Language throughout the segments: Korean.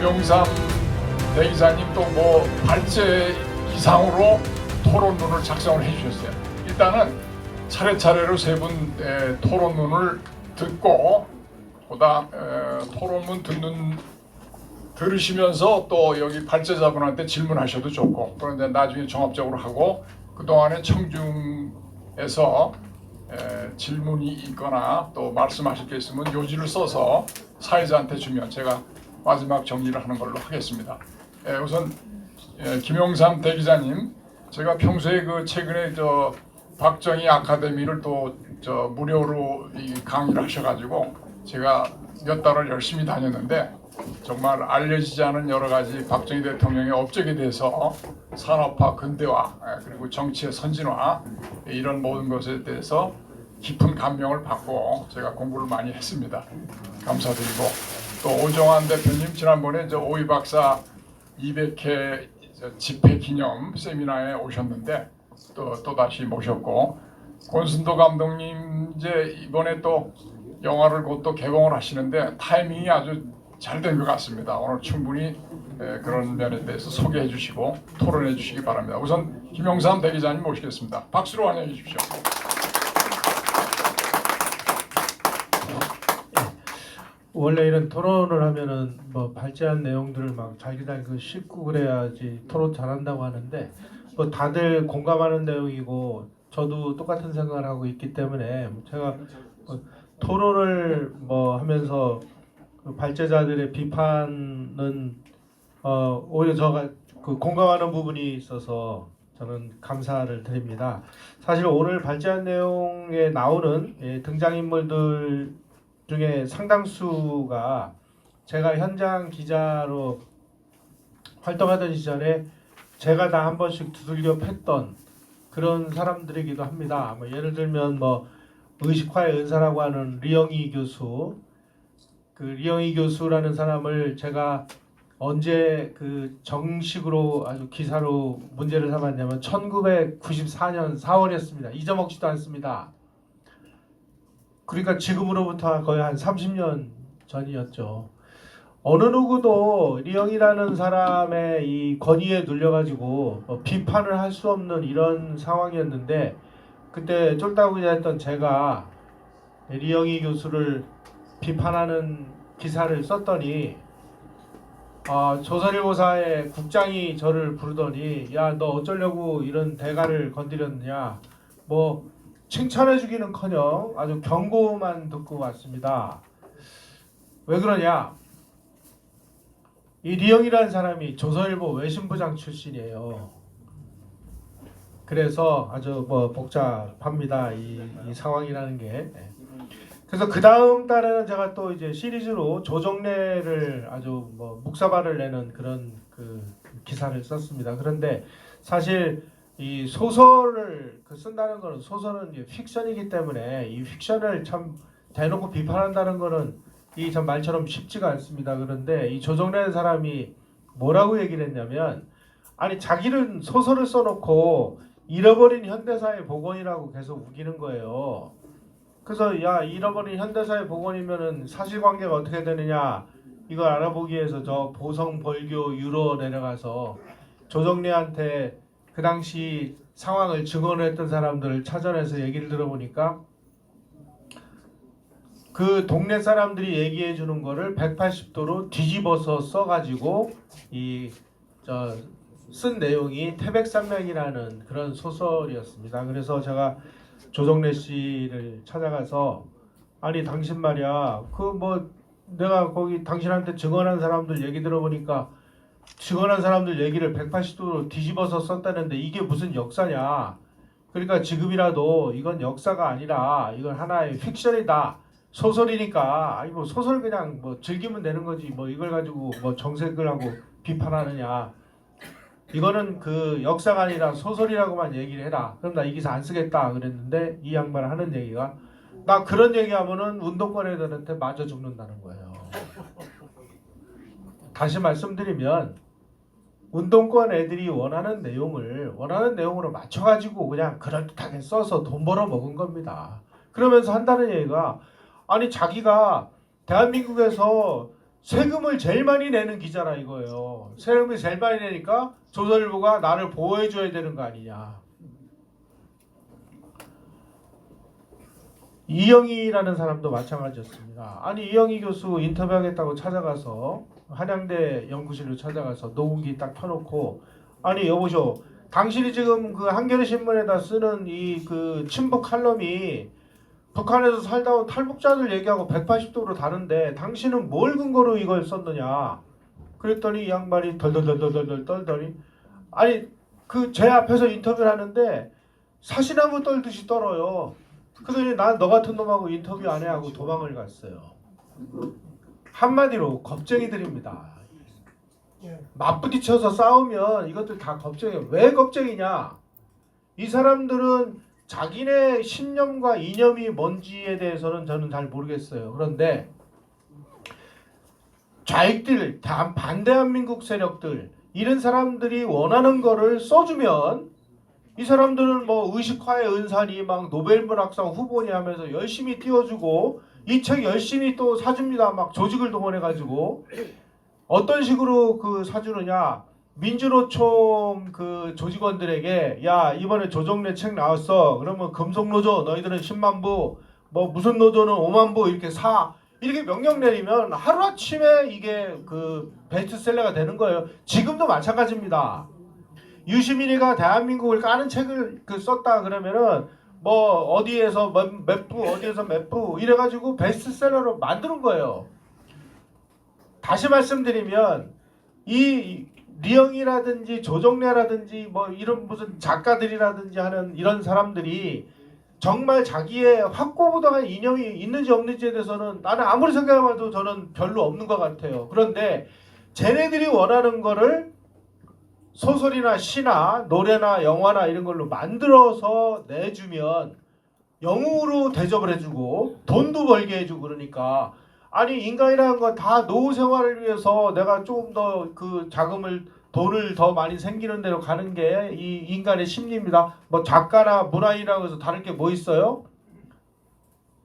김용삼 대기자님 또 뭐 발제 이상으로 토론문을 작성을 해주셨어요. 일단은 차례차례로 세 분 토론문을 듣고 그다음 토론문 들으시면서 또 여기 발제자분한테 질문하셔도 좋고, 그런데 나중에 종합적으로 하고 그동안에 청중에서 질문이 있거나 또 말씀하실 게 있으면 요지를 써서 사회자한테 주면 제가 마지막 정리를 하는 걸로 하겠습니다. 우선 김용삼 대기자님, 제가 평소에 그 최근에 저 박정희 아카데미를 또 저 무료로 이 강의를 하셔가지고 제가 몇 달을 열심히 다녔는데, 정말 알려지지 않은 여러 가지 박정희 대통령의 업적에 대해서 산업화, 근대화, 그리고 정치의 선진화, 이런 모든 것에 대해서 깊은 감명을 받고 제가 공부를 많이 했습니다. 감사드리고, 또 오정환 대표님 지난번에 저 오이 박사 200회 집회 기념 세미나에 오셨는데 또 다시 모셨고, 권순도 감독님 이제 이번에 또 영화를 곧 또 개봉을 하시는데 타이밍이 아주 잘 된 것 같습니다. 오늘 충분히 그런 면에 대해서 소개해 주시고 토론해 주시기 바랍니다. 우선 김용삼 대기자님 모시겠습니다. 박수로 환영해 주십시오. 원래 이런 토론을 하면은 뭐 발제한 내용들을 막 자기들 그 싣고 그래야지 토론 잘한다고 하는데, 뭐 다들 공감하는 내용이고 저도 똑같은 생각을 하고 있기 때문에 제가 토론을 뭐 하면서 그 발제자들의 비판은 오히려 제가 그 공감하는 부분이 있어서 저는 감사를 드립니다. 사실 오늘 발제한 내용에 나오는 등장인물들 중에 상당수가 제가 현장 기자로 활동하던 시절에 제가 다 한 번씩 두들겨 팼던 그런 사람들이기도 합니다. 뭐 예를 들면 뭐 의식화의 은사라고 하는 리영희 교수, 그 리영희 교수라는 사람을 제가 언제 그 정식으로 아주 기사로 문제를 삼았냐면 1994년 4월이었습니다. 잊어먹지도 않습니다. 그러니까 지금으로부터 거의 한 30년 전이었죠. 어느 누구도 리영이라는 사람의 이 권위에 눌려가지고 비판을 할 수 없는 이런 상황이었는데, 그때 쫄다구 기자였던 제가 리영이 교수를 비판하는 기사를 썼더니 조선일보사의 국장이 저를 부르더니 야, 너 어쩌려고 이런 대가를 건드렸느냐, 뭐 칭찬해주기는커녕 아주 경고만 듣고 왔습니다. 왜 그러냐? 이 리영이라는 사람이 조선일보 외신부장 출신이에요. 그래서 아주 뭐 복잡합니다, 이 상황이라는 게. 그래서 그 다음 달에는 제가 또 이제 시리즈로 조정래를 아주 뭐 묵사발을 내는 그런 그 기사를 썼습니다. 그런데 사실 이 소설을 쓴다는 거는, 소설은 이제 픽션이기 때문에 이 픽션을 참 대놓고 비판한다는 거는 이 참 말처럼 쉽지가 않습니다. 그런데 이 조정래라는 사람이 뭐라고 얘기를 했냐면, 아니 자기는 소설을 써놓고 잃어버린 현대사의 복원이라고 계속 우기는 거예요. 그래서 야, 잃어버린 현대사의 복원이면은 사실관계가 어떻게 되느냐, 이걸 알아보기 위해서 저 보성, 벌교, 유로 내려가서 조정래한테 그 당시 상황을 증언했던 사람들을 찾아내서 얘기를 들어보니까 그 동네 사람들이 얘기해 주는 거를 180도로 뒤집어서 써가지고 쓴 내용이 태백산맥이라는 그런 소설이었습니다. 그래서 제가 조정래 씨를 찾아가서, 아니 당신 말이야, 그 뭐 내가 거기 당신한테 증언한 사람들 얘기 들어보니까 증언한 사람들 얘기를 180도로 뒤집어서 썼다는데 이게 무슨 역사냐? 그러니까 지금이라도 이건 역사가 아니라 이건 하나의 픽션이다. 소설이니까, 아니 뭐 소설 그냥 뭐 즐기면 되는 거지, 뭐 이걸 가지고 뭐 정색을 하고 비판하느냐. 이거는 그 역사가 아니라 소설이라고만 얘기를 해라. 그럼 나 이 기사 안 쓰겠다 그랬는데, 이 양반을 하는 얘기가, 나 그런 얘기하면은 운동권 애들한테 맞아 죽는다는 거예요. 다시 말씀드리면 운동권 애들이 원하는 내용으로 맞춰가지고 그냥 그럴듯하게 써서 돈 벌어 먹은 겁니다. 그러면서 한다는 얘기가, 아니 자기가 대한민국에서 세금을 제일 많이 내는 기자라 이거예요. 세금을 제일 많이 내니까 조선일보가 나를 보호해줘야 되는 거 아니냐. 이영희라는 사람도 마찬가지였습니다. 아니 이영희 교수 인터뷰하겠다고 찾아가서 한양대 연구실로 찾아가서 녹음기 딱 켜놓고 아니 여보쇼 당신이 지금 그 한겨레 신문에다 쓰는 이 그 친북 칼럼이 북한에서 살다 온 탈북자들 얘기하고 180도로 다른데 당신은 뭘 근거로 이걸 썼느냐. 그랬더니 이 양반이 덜덜덜덜덜 떨더니 아니 그 제 앞에서 인터뷰를 하는데 사시나무 떨듯이 떨어요. 그러더니 난 너 같은 놈하고 인터뷰 안 해 하고 도망을 갔어요. 한마디로 겁쟁이들입니다. 맞부딪혀서 싸우면 이것들 다 겁쟁이에요. 왜 겁쟁이냐? 이 사람들은 자기네 신념과 이념이 뭔지에 대해서는 저는 잘 모르겠어요. 그런데 좌익들, 반대한민국 세력들 이런 사람들이 원하는 거를 써주면 이 사람들은 뭐 의식화의 은산이 막 노벨문학상 후보니 하면서 열심히 띄워주고 이 책 열심히 또 사줍니다. 막 조직을 동원해가지고 어떤 식으로 그 사주느냐. 민주노총 그 조직원들에게 야 이번에 조정래 책 나왔어. 그러면 금속노조 너희들은 10만 부 뭐 무슨 노조는 5만 부 이렇게 사. 이렇게 명령 내리면 하루아침에 이게 그 베스트셀러가 되는 거예요. 지금도 마찬가지입니다. 유시민이가 대한민국을 까는 책을 그 썼다 그러면은 뭐 어디에서 몇 부 어디에서 몇 부 이래가지고 베스트셀러로 만드는 거예요. 다시 말씀드리면 이 리영이라든지 조정래라든지 뭐 이런 무슨 작가들이라든지 하는 이런 사람들이 정말 자기의 확고부동한 이념이 있는지 없는지에 대해서는 나는 아무리 생각해봐도 저는 별로 없는 것 같아요. 그런데 쟤네들이 원하는 거를 소설이나 시나 노래나 영화나 이런 걸로 만들어서 내주면 영웅으로 대접을 해주고 돈도 벌게 해주고 그러니까 아니 인간이라는 건 다 노후 생활을 위해서 내가 조금 더 그 자금을 돈을 더 많이 생기는 대로 가는 게 이 인간의 심리입니다. 뭐 작가나 문화인이라고 해서 다를 게 뭐 있어요?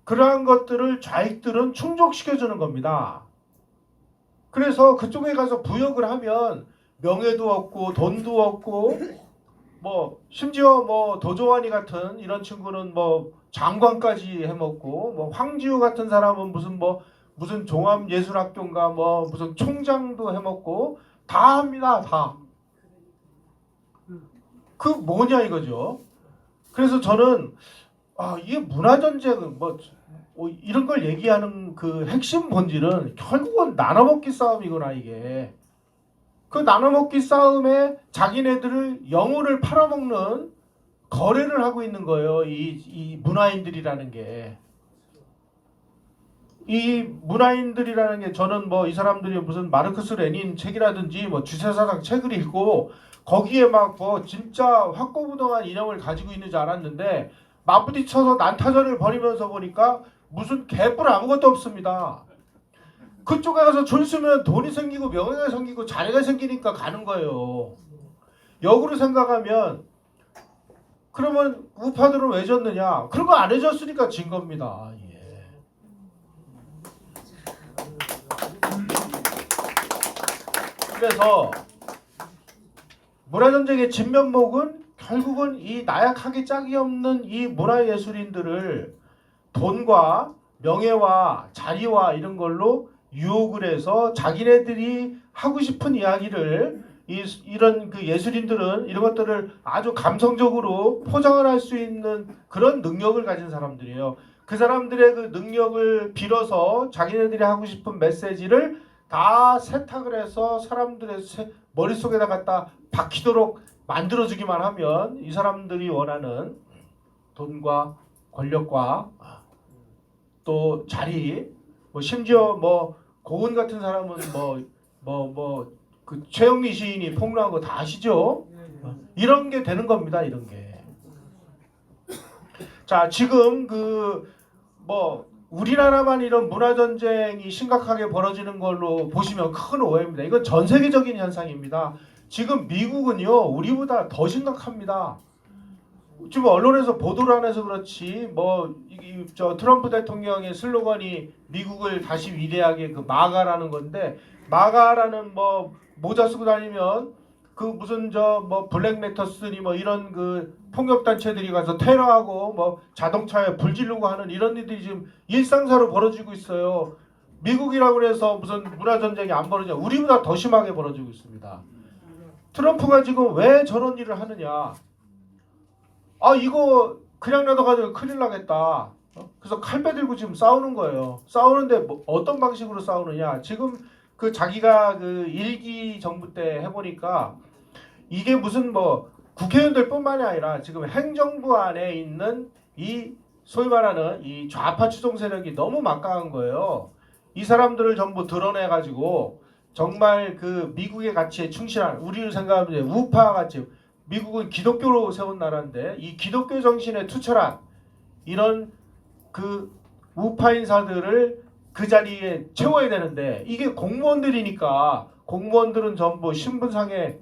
그러한 것들을 좌익들은 충족시켜주는 겁니다. 그래서 그쪽에 가서 부역을 하면 명예도 얻고 돈도 얻고 뭐 심지어 뭐 도조환이 같은 이런 친구는 뭐 장관까지 해먹고 뭐 황지우 같은 사람은 무슨 종합예술학교인가 뭐 무슨 총장도 해먹고 다 합니다. 다. 그 뭐냐 이거죠. 그래서 저는 이게 문화전쟁은 뭐 이런 걸 얘기하는 그 핵심 본질은 결국은 나눠먹기 싸움이구나 이게. 그 나눠먹기 싸움에 자기네들을 영혼을 팔아먹는 거래를 하고 있는 거예요. 이 문화인들이라는 게. 이 문화인들이라는 게 저는 뭐 이 사람들이 무슨 마르크스 레닌 책이라든지 뭐 주체사상 책을 읽고 거기에 막 뭐 진짜 확고부동한 이념을 가지고 있는 줄 알았는데 맞부딪혀서 난타전을 벌이면서 보니까 무슨 개뿔 아무것도 없습니다. 그쪽에 가서 줄 서면 돈이 생기고 명예가 생기고 자리가 생기니까 가는 거예요. 역으로 생각하면 그러면 우파들은 왜 졌느냐? 그런 거 안 해줬으니까 진 겁니다. 예. 그래서 문화전쟁의 진면목은 결국은 이 나약하기 짝이 없는 이 문화예술인들을 돈과 명예와 자리와 이런 걸로 유혹을 해서 자기네들이 하고 싶은 이야기를 이런 그 예술인들은 이런 것들을 아주 감성적으로 포장을 할 수 있는 그런 능력을 가진 사람들이에요. 그 사람들의 그 능력을 빌어서 자기네들이 하고 싶은 메시지를 다 세탁을 해서 사람들의 머릿속에다 갖다 박히도록 만들어주기만 하면 이 사람들이 원하는 돈과 권력과 또 자리 뭐 심지어 뭐 고은 같은 사람은 그 최영미 시인이 폭로한 거 다 아시죠? 이런 게 되는 겁니다. 이런 게. 자 지금 우리나라만 이런 문화전쟁이 심각하게 벌어지는 걸로 보시면 큰 오해입니다. 이건 전 세계적인 현상입니다. 지금 미국은요 우리보다 더 심각합니다. 지금 언론에서 보도를 안 해서 그렇지 저 트럼프 대통령의 슬로건이 미국을 다시 위대하게 그 마가라는 건데, 마가라는 뭐 모자 쓰고 다니면 그 무슨 저 뭐 블랙 메터스니 뭐 이런 그 폭력 단체들이 가서 테러하고 뭐 자동차에 불 지르고 하는 이런 일들이 지금 일상사로 벌어지고 있어요. 미국이라고 그래서 무슨 문화 전쟁이 안 벌어져, 우리보다 더 심하게 벌어지고 있습니다. 트럼프가 지금 왜 저런 일을 하느냐? 아, 이거 그냥 놔둬가지고 큰일 나겠다. 그래서 칼배 들고 지금 싸우는 거예요. 싸우는데 뭐 어떤 방식으로 싸우느냐? 지금 그 자기가 그 일기 정부 때 해보니까 이게 무슨 뭐 국회의원들뿐만이 아니라 지금 행정부 안에 있는 이 소위 말하는 이 좌파 추종 세력이 너무 막강한 거예요. 이 사람들을 전부 드러내가지고 정말 그 미국의 가치에 충실한, 우리를 생각하면 우파 가치, 미국은 기독교로 세운 나라인데 이 기독교 정신에 투철한 이런 그 우파 인사들을 그 자리에 채워야 되는데, 이게 공무원들이니까 공무원들은 전부 신분상에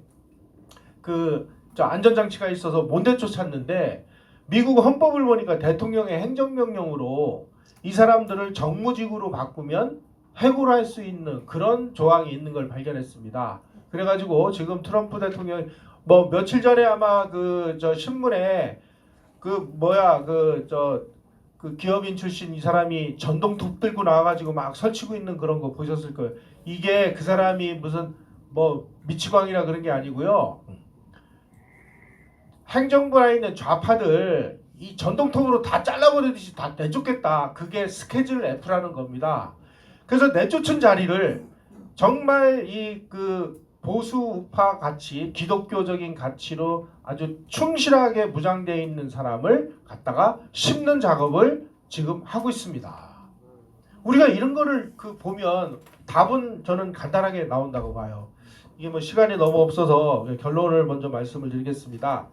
그 안전장치가 있어서 못 내쫓았는데, 미국 헌법을 보니까 대통령의 행정명령으로 이 사람들을 정무직으로 바꾸면 해고할 수 있는 그런 조항이 있는 걸 발견했습니다. 그래가지고 지금 트럼프 대통령이 뭐 며칠 전에 아마 그 저 신문에 그 기업인 출신 이 사람이 전동톱 들고 나와가지고 막 설치고 있는 그런 거 보셨을 거예요. 이게 그 사람이 무슨 뭐 미치광이라 그런 게 아니고요. 행정부에 있는 좌파들 이 전동톱으로 다 잘라버리듯이 다 내쫓겠다. 그게 스케줄 F라는 겁니다. 그래서 내쫓은 자리를 정말 이 그 보수 우파 가치, 기독교적인 가치로 아주 충실하게 무장되어 있는 사람을 갖다가 심는 작업을 지금 하고 있습니다. 우리가 이런 거를 그 보면 답은 저는 간단하게 나온다고 봐요. 이게 뭐 시간이 너무 없어서 결론을 먼저 말씀을 드리겠습니다.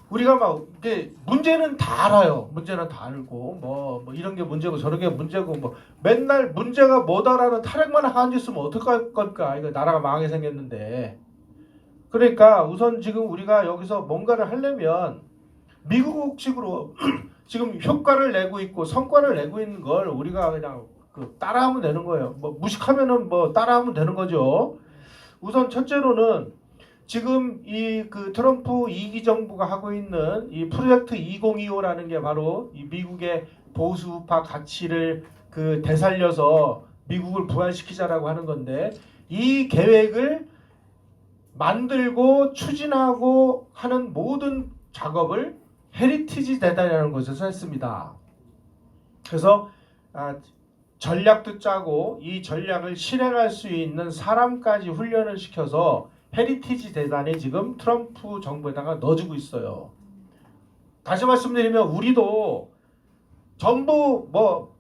우리가 막 이게 문제는 다 알아요. 문제는 다 알고 뭐 이런 게 문제고 저런 게 문제고 뭐 맨날 문제가 뭐다라는 타령만 하고 있으면 어떡할 겁니까? 이거 나라가 망하게 생겼는데. 그러니까 우선 지금 우리가 여기서 뭔가를 하려면 미국식으로 지금 효과를 내고 있고 성과를 내고 있는 걸 우리가 그냥 그 따라하면 되는 거예요. 뭐 무식하면은 뭐 따라하면 되는 거죠. 우선 첫째로는 지금 이 그 트럼프 2기 정부가 하고 있는 이 프로젝트 2025라는 게 바로 이 미국의 보수우파 가치를 그 되살려서 미국을 부활시키자라고 하는 건데, 이 계획을 만들고 추진하고 하는 모든 작업을 헤리티지 재단이라는 곳에서 했습니다. 그래서 전략도 짜고 이 전략을 실행할 수 있는 사람까지 훈련을 시켜서 헤리티지 재단에 지금 트럼프 정부에다가 넣어주고 있어요. 다시 말씀드리면 우리도 전부 뭐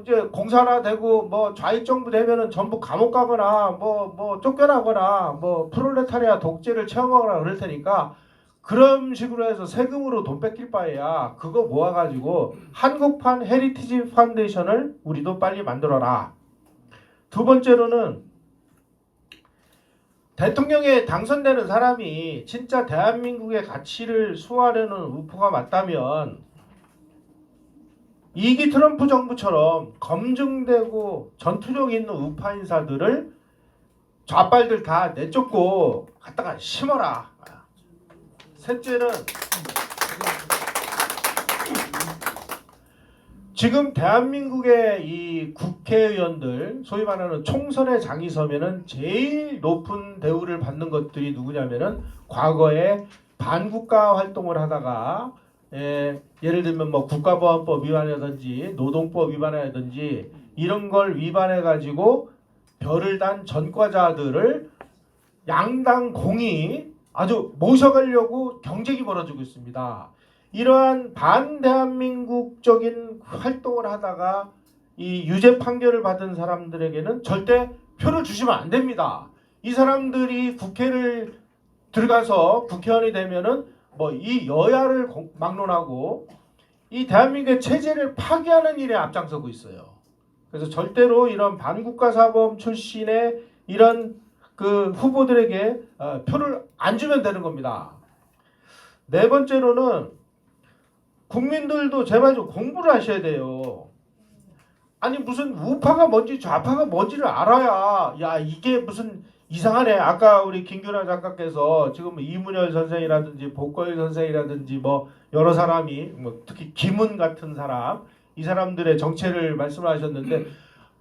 이제 공사나 되고 뭐 좌익 정부 되면은 전부 감옥 가거나 뭐 쫓겨나거나 뭐 프롤레타리아 독재를 체험하거나 그럴 테니까, 그런 식으로 해서 세금으로 돈 뺏길 바에야 그거 모아가지고 한국판 헤리티지 파운데이션을 우리도 빨리 만들어라. 두 번째로는 대통령에 당선되는 사람이 진짜 대한민국의 가치를 수호하려는 우파가 맞다면 2기 트럼프 정부처럼 검증되고 전투력 있는 우파 인사들을 좌빨들 다 내쫓고 갖다가 심어라. 셋째는 지금 대한민국의 이 국회의원들, 소위 말하는 총선의 장이 서면은 제일 높은 대우를 받는 것들이 누구냐면은 과거에 반국가 활동을 하다가 예를 들면 뭐 국가보안법 위반이라든지 노동법 위반이라든지 이런 걸 위반해 가지고 별을 단 전과자들을 양당 공이 아주 모셔가려고 경쟁이 벌어지고 있습니다. 이러한 반대한민국적인 활동을 하다가 이 유죄 판결을 받은 사람들에게는 절대 표를 주시면 안 됩니다. 이 사람들이 국회를 들어가서 국회의원이 되면은 뭐 이 여야를 막론하고 이 대한민국의 체제를 파괴하는 일에 앞장서고 있어요. 그래서 절대로 이런 반국가사범 출신의 이런 그 후보들에게 표를 안 주면 되는 겁니다. 네 번째로는 국민들도 제발 좀 공부를 하셔야 돼요. 아니 무슨 우파가 뭔지 좌파가 뭔지를 알아야 야 이게 무슨 이상하네. 아까 우리 김규라 작가께서 지금 이문열 선생이라든지 복거일 선생이라든지 뭐 여러 사람이 뭐 특히 김은 같은 사람 이 사람들의 정체를 말씀하셨는데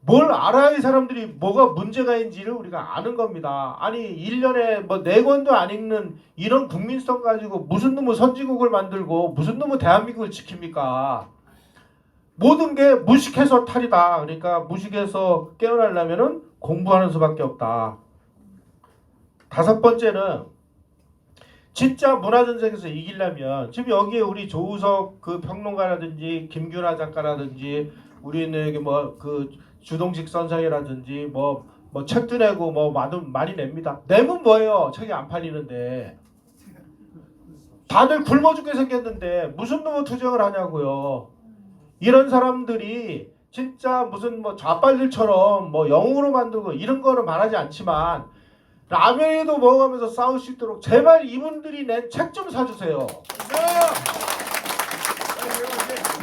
뭘 알아야 이 사람들이 뭐가 문제가 있는지를 우리가 아는 겁니다. 아니 1년에 뭐 4권도 안 읽는 이런 국민성 가지고 무슨 놈의 선진국을 만들고 무슨 놈의 대한민국을 지킵니까? 모든 게 무식해서 탈이다. 그러니까 무식해서 깨어나려면은 공부하는 수밖에 없다. 5번째는 진짜 문화전쟁에서 이기려면 지금 여기에 우리 조우석 그 평론가라든지 김규라 작가라든지 우리는 뭐 그 주동식 선생이라든지 뭐 책도 내고 뭐 많이 냅니다. 내면 뭐예요? 책이 안 팔리는데 다들 굶어 죽게 생겼는데 무슨 놈의 투쟁을 하냐고요. 이런 사람들이 진짜 무슨 뭐 좌빨들처럼 뭐 영웅으로 만들고 이런 거는 말하지 않지만 라면에도 먹으면서 싸울 수 있도록 제발 이분들이 낸 책 좀 사주세요.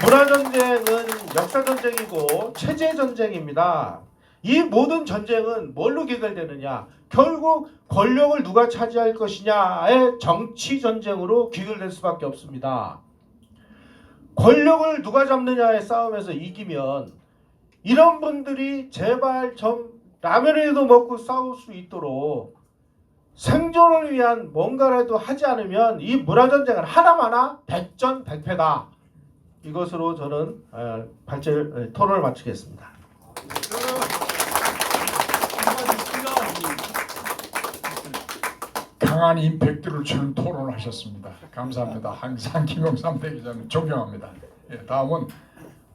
문화전쟁은 역사전쟁이고 체제전쟁입니다. 이 모든 전쟁은 뭘로 귀결되느냐? 결국 권력을 누가 차지할 것이냐의 정치전쟁으로 귀결될 수밖에 없습니다. 권력을 누가 잡느냐의 싸움에서 이기면 이런 분들이 제발 좀 라면이라도 먹고 싸울 수 있도록 생존을 위한 뭔가라도 하지 않으면 이 문화전쟁은 하나마나 백전백패다. 이것으로 저는 토론을 마치겠습니다. 강한 임팩트를 주는 토론을 하셨습니다. 감사합니다. 항상 김영삼 대기자님 존경합니다. 예, 다음은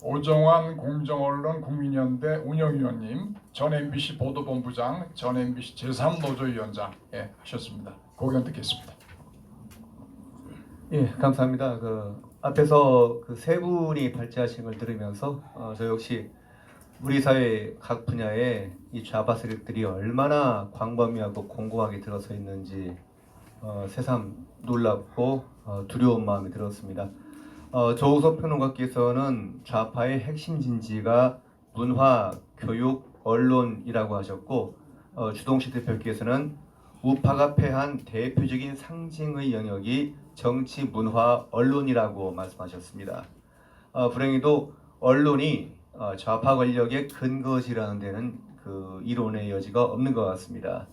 오정환 공정언론 국민연대 운영위원님, 전 MBC 보도본부장, 전 MBC 제3노조위원장 하셨습니다. 고견 듣겠습니다. 예, 감사합니다. 앞에서 그 세 분이 발제하신 걸 들으면서 저 역시 우리 사회 각 분야에 이 좌파 세력들이 얼마나 광범위하고 공고하게 들어서 있는지 새삼 놀랍고 두려운 마음이 들었습니다. 조우석 평론가께서는 좌파의 핵심 진지가 문화, 교육, 언론이라고 하셨고 주동식 대표께서는 우파가 패한 대표적인 상징의 영역이 정치, 문화, 언론이라고 말씀하셨습니다. 불행히도 언론이 좌파 권력의 근거지라는 데는 그 이론의 여지가 없는 것 같습니다.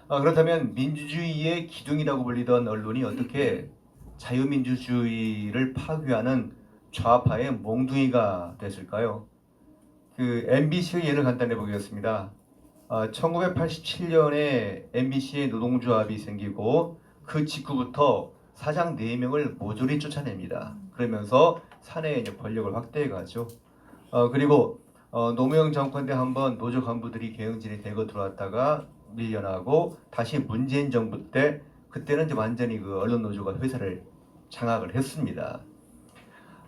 그렇다면 민주주의의 기둥이라고 불리던 언론이 어떻게 자유민주주의를 파괴하는 좌파의 몽둥이가 됐을까요? 그 MBC의 예를 간단히 보겠습니다. 1987년에 MBC의 노동조합이 생기고 그 직후부터 사장 4명을 모조리 쫓아냅니다. 그러면서 사내에 이제 권력을 확대해 가죠. 그리고 노무현 정권 때 한번 노조 간부들이 경영진이 대거 들어왔다가 밀려나고 다시 문재인 정부 때 그때는 이제 완전히 그 언론 노조가 회사를 장악을 했습니다.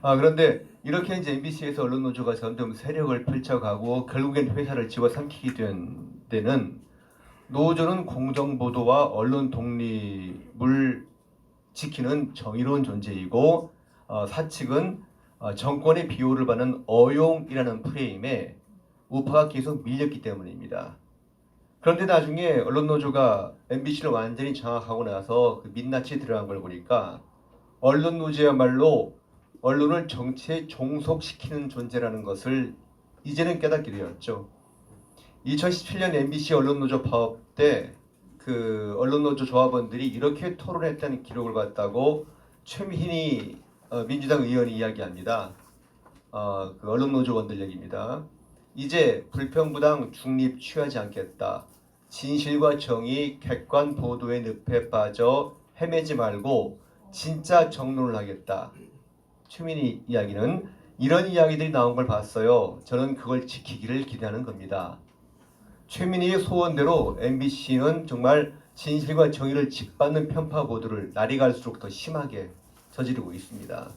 그런데 이렇게 이제 MBC에서 언론 노조가 점점 세력을 펼쳐가고 결국엔 회사를 집어삼키게 된 때는 노조는 공정 보도와 언론 독립을 지키는 정의로운 존재이고 사측은 정권의 비호를 받는 어용이라는 프레임에 우파가 계속 밀렸기 때문입니다. 그런데 나중에 언론 노조가 MBC를 완전히 장악하고 나서 그 민낯이 들어간 걸 보니까 언론 노조야말로 언론을 정치에 종속시키는 존재라는 것을 이제는 깨닫게 되었죠. 2017년 MBC 언론노조 파업 때 그 언론노조 조합원들이 이렇게 토론했다는 기록을 봤다고 최민희 민주당 의원이 이야기합니다. 그 언론노조원들 얘기입니다. 이제 불평부당 중립 취하지 않겠다. 진실과 정의, 객관 보도의 늪에 빠져 헤매지 말고 진짜 정론을 하겠다. 최민희 이야기는 이런 이야기들이 나온 걸 봤어요. 저는 그걸 지키기를 기대하는 겁니다. 최민희의 소원대로 MBC는 정말 진실과 정의를 짓밟는 편파 보도를 날이 갈수록 더 심하게 저지르고 있습니다.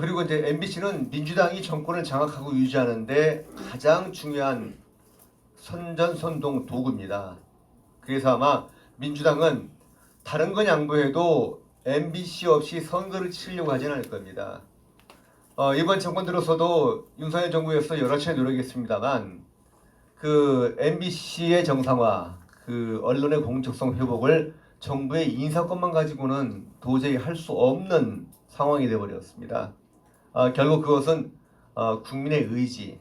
그리고 이제 MBC는 민주당이 정권을 장악하고 유지하는데 가장 중요한 선전선동 도구입니다. 그래서 아마 민주당은 다른 건 양보해도 MBC 없이 선거를 치르려고 하지는 않을 겁니다. 이번 정권 들어서도 윤석열 정부에서 여러 차례 노력했습니다만 그 MBC의 정상화, 그 언론의 공적성 회복을 정부의 인사권만 가지고는 도저히 할 수 없는 상황이 되어버렸습니다. 결국 그것은 국민의 의지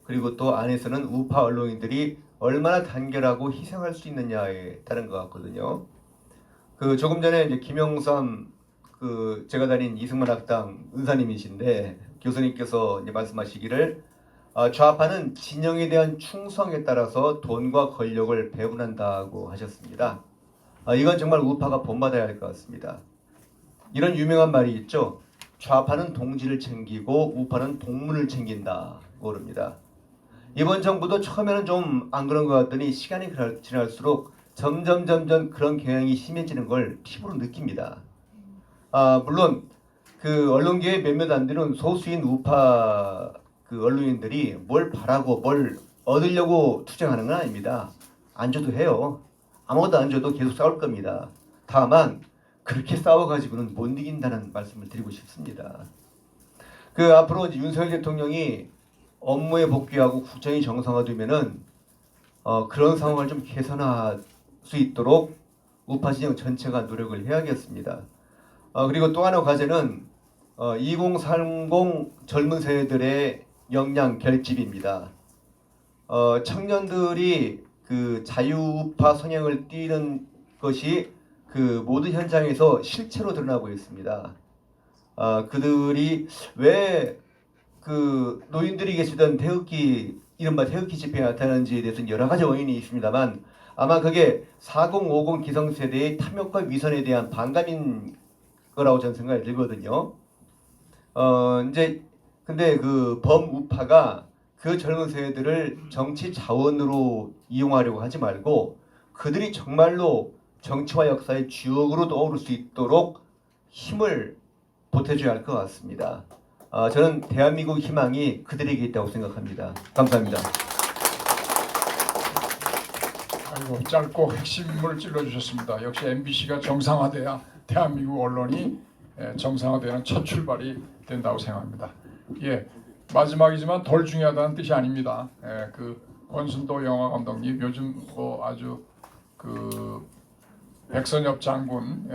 그리고 또 안에서는 우파 언론인들이 얼마나 단결하고 희생할 수 있느냐에 따른 것 같거든요. 그 조금 전에 이제 김영삼 그 제가 다닌 이승만 학당 은사님이신데 교수님께서 이제 말씀하시기를 좌파는 진영에 대한 충성에 따라서 돈과 권력을 배분한다고 하셨습니다. 이건 정말 우파가 본받아야 할 것 같습니다. 이런 유명한 말이 있죠. 좌파는 동지를 챙기고 우파는 동문을 챙긴다고 그럽니다. 이번 정부도 처음에는 좀 안 그런 것 같더니 시간이 지날수록 점점 그런 경향이 심해지는 걸 피부로 느낍니다. 물론 그 언론계의 몇몇 안 되는 소수인 우파 그 언론인들이 뭘 바라고 뭘 얻으려고 투쟁하는 건 아닙니다. 안 줘도 해요. 아무것도 안 줘도 계속 싸울 겁니다. 다만 그렇게 싸워가지고는 못 이긴다는 말씀을 드리고 싶습니다. 그 앞으로 이제 윤석열 대통령이 업무에 복귀하고 국정이 정상화되면은 그런 상황을 좀 개선할 수 있도록 우파 진영 전체가 노력을 해야겠습니다. 그리고 또 하나 과제는 2030 젊은 세대들의 역량 결집입니다. 청년들이 그 자유우파 성향을 띠는 것이 그 모든 현장에서 실체로 드러나고 있습니다. 그들이 왜 그 노인들이 계시던 태극기 이른바 태극기 집회에 나타나는지에 대해서는 여러 가지 원인이 있습니다만 아마 그게 4050 기성세대의 탐욕과 위선에 대한 반감인 거라고 저는 생각이 들거든요. 이제 근데 그 범우파가 그 젊은 세대들을 정치 자원으로 이용하려고 하지 말고 그들이 정말로 정치와 역사의 주역으로 떠오를 수 있도록 힘을 보태줘야 할 것 같습니다. 저는 대한민국 희망이 그들에게 있다고 생각합니다. 감사합니다. 아이고 짧고 핵심을 찔러주셨습니다. 역시 MBC가 정상화돼야 대한민국 언론이 정상화되는 첫 출발이 된다고 생각합니다. 예, 마지막이지만 덜 중요하다는 뜻이 아닙니다. 그 권순도 영화 감독님 요즘 아주 그 백선엽 장군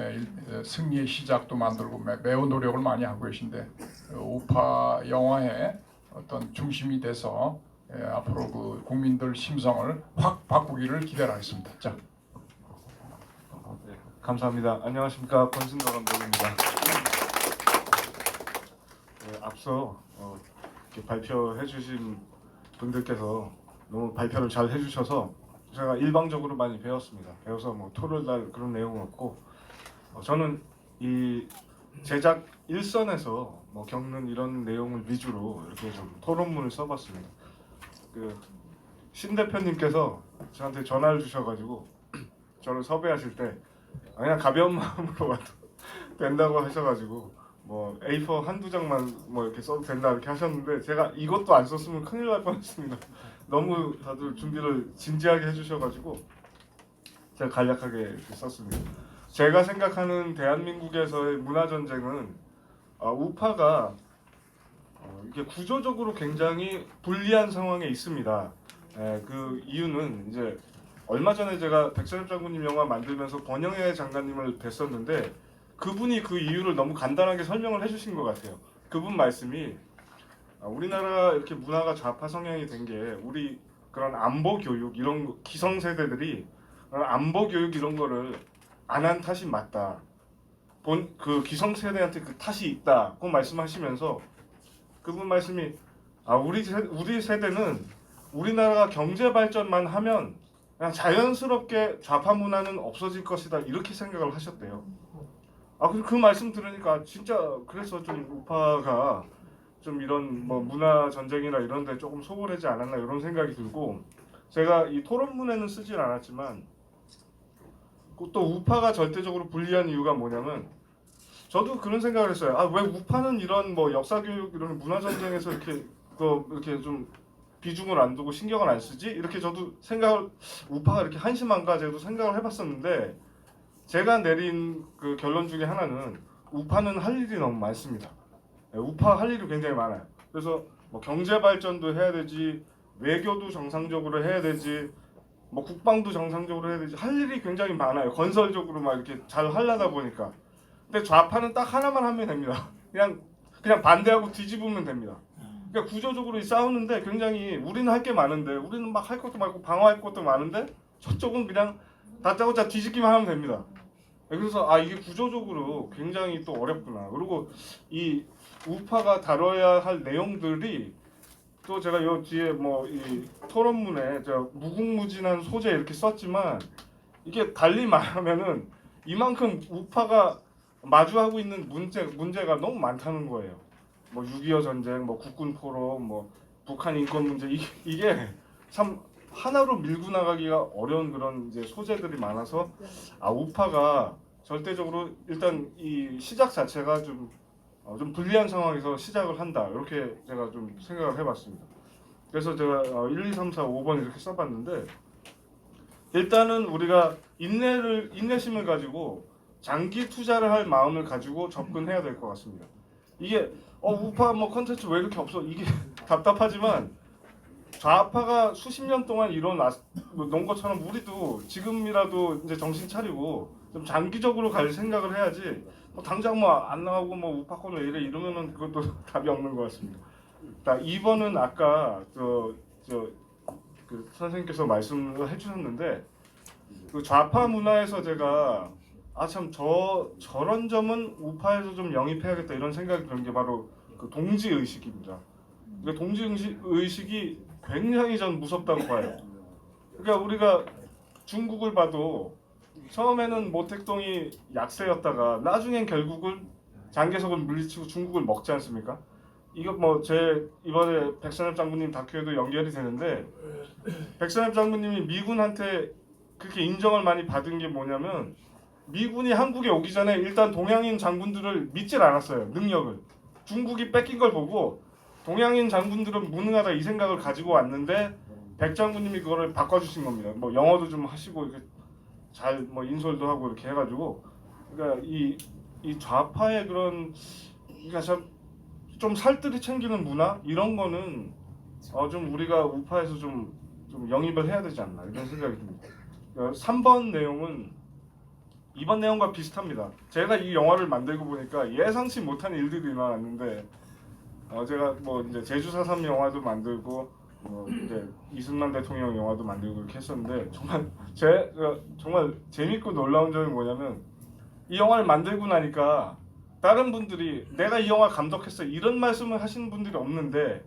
승리의 시작도 만들고 매우 노력을 많이 하고 계신데 우파 영화의 어떤 중심이 돼서 앞으로 그 국민들 심성을 확 바꾸기를 기대하겠습니다. 자, 네, 감사합니다. 안녕하십니까, 권순도 감독입니다. 네, 앞서 이렇게 발표해주신 분들께서 너무 발표를 잘 해주셔서 제가 일방적으로 많이 배웠습니다. 배워서 뭐 토를 날 그런 내용은 없고 저는 이 제작 일선에서 뭐 겪는 이런 내용을 위주로 이렇게 좀 토론문을 써봤습니다. 그 신 대표님께서 저한테 전화를 주셔가지고 저를 섭외하실 때 그냥 가벼운 마음으로 와도 된다고 하셔가지고 뭐 A4 한두 장만 뭐 이렇게 써도 된다 이렇게 하셨는데 제가 이것도 안 썼으면 큰일 날 뻔했습니다. 너무 다들 준비를 진지하게 해주셔가지고 제가 간략하게 이렇게 썼습니다. 제가 생각하는 대한민국에서의 문화 전쟁은 우파가 이게 구조적으로 굉장히 불리한 상황에 있습니다. 그 이유는 이제 얼마 전에 제가 백선엽 장군님 영화 만들면서 권영애 장관님을 뵀었는데 그분이 그 이유를 너무 간단하게 설명을 해주신 것 같아요. 그분 말씀이 우리나라가 이렇게 문화가 좌파 성향이 된 게 우리 그런 안보 교육 이런 기성세대들이 안보 교육 이런 거를 안 한 탓이 맞다. 그 기성세대한테 그 탓이 있다고 말씀하시면서 그분 말씀이 우리 세대는 우리나라가 경제 발전만 하면 그냥 자연스럽게 좌파 문화는 없어질 것이다 이렇게 생각을 하셨대요. 그 말씀 들으니까 진짜 그래서 좀 우파가 좀 이런 뭐 문화 전쟁이나 이런 데 조금 소홀하지 않았나 이런 생각이 들고 제가 이 토론문에는 쓰진 않았지만 또 우파가 절대적으로 불리한 이유가 뭐냐면 저도 그런 생각을 했어요. 왜 우파는 이런 뭐 역사 교육 이런 문화 전쟁에서 이렇게 좀 비중을 안 두고 신경을 안 쓰지? 이렇게 저도 우파가 이렇게 한심한가 저도 생각을 해봤었는데 제가 내린 그 결론 중에 하나는 우파는 할 일이 너무 많습니다. 우파 할 일이 굉장히 많아요. 그래서 뭐 경제 발전도 해야 되지, 외교도 정상적으로 해야 되지, 뭐 국방도 정상적으로 해야 되지, 할 일이 굉장히 많아요. 건설적으로 막 이렇게 잘 하려다 보니까. 근데 좌파는 딱 하나만 하면 됩니다. 그냥 반대하고 뒤집으면 됩니다. 그러니까 구조적으로 싸우는데 굉장히 우리는 할 게 많은데, 우리는 막 할 것도 많고 방어할 것도 많은데 저쪽은 그냥 다짜고짜 뒤집기만 하면 됩니다. 그래서 이게 구조적으로 굉장히 또 어렵구나. 그리고 이 우파가 다뤄야 할 내용들이 또 제가 요 뒤에 뭐 이 토론문에 제가 무궁무진한 소재 이렇게 썼지만 이게 달리 말하면은 이만큼 우파가 마주하고 있는 문제가 너무 많다는 거예요. 뭐 6.25 전쟁, 뭐 국군 포럼, 뭐 북한 인권 문제 이게 참 하나로 밀고 나가기가 어려운 그런 이제 소재들이 많아서 우파가 절대적으로 일단 이 시작 자체가 좀 불리한 상황에서 시작을 한다 이렇게 제가 좀 생각을 해봤습니다. 그래서 제가 1, 2, 3, 4, 5번 이렇게 써봤는데 일단은 우리가 인내심을 가지고 장기 투자를 할 마음을 가지고 접근해야 될 것 같습니다. 이게 우파 뭐 컨텐츠 왜 이렇게 없어? 이게 답답하지만 좌파가 수십 년 동안 놓은 것처럼 우리도 지금이라도 이제 정신 차리고 좀 장기적으로 갈 생각을 해야지. 당장 뭐 안 나가고 뭐 우파권 왜 이래 이러면은 그것도 답이 없는 것 같습니다. 2번은 아까 그 선생님께서 말씀을 해주셨는데 그 좌파 문화에서 제가 참 저런 점은 우파에서 좀 영입해야겠다 이런 생각이 드는 게 바로 그 동지 의식입니다. 그러니까 동지 의식이 굉장히 전 무섭다고 봐요. 그러니까 우리가 중국을 봐도 처음에는 모택동이 약세였다가 나중엔 결국은 장개석을 물리치고 중국을 먹지 않습니까? 이거 뭐 제 이번에 백선엽 장군님 다큐에도 연결이 되는데 백선엽 장군님이 미군한테 그렇게 인정을 많이 받은 게 뭐냐면 미군이 한국에 오기 전에 일단 동양인 장군들을 믿질 않았어요. 능력을. 중국이 뺏긴 걸 보고 동양인 장군들은 무능하다 이 생각을 가지고 왔는데 백 장군님이 그거를 바꿔주신 겁니다. 뭐 영어도 좀 하시고 이렇게 잘 뭐 인솔도 하고 이렇게 해가지고 그러니까 이 좌파의 그런 그러니까 좀 살뜰히 챙기는 문화 이런 거는 좀 우리가 우파에서 좀 영입을 해야 되지 않나 이런 생각이 듭니다. 3번 내용은 2번 내용과 비슷합니다. 제가 이 영화를 만들고 보니까 예상치 못한 일들이 일어났는데 제가 뭐 이제 제주 4.3 영화도 만들고 이제 이승만 대통령 영화도 만들고 이렇게 했었는데 정말 재밌고 놀라운 점이 뭐냐면 이 영화를 만들고 나니까 다른 분들이 내가 이 영화 감독했어 이런 말씀을 하시는 분들이 없는데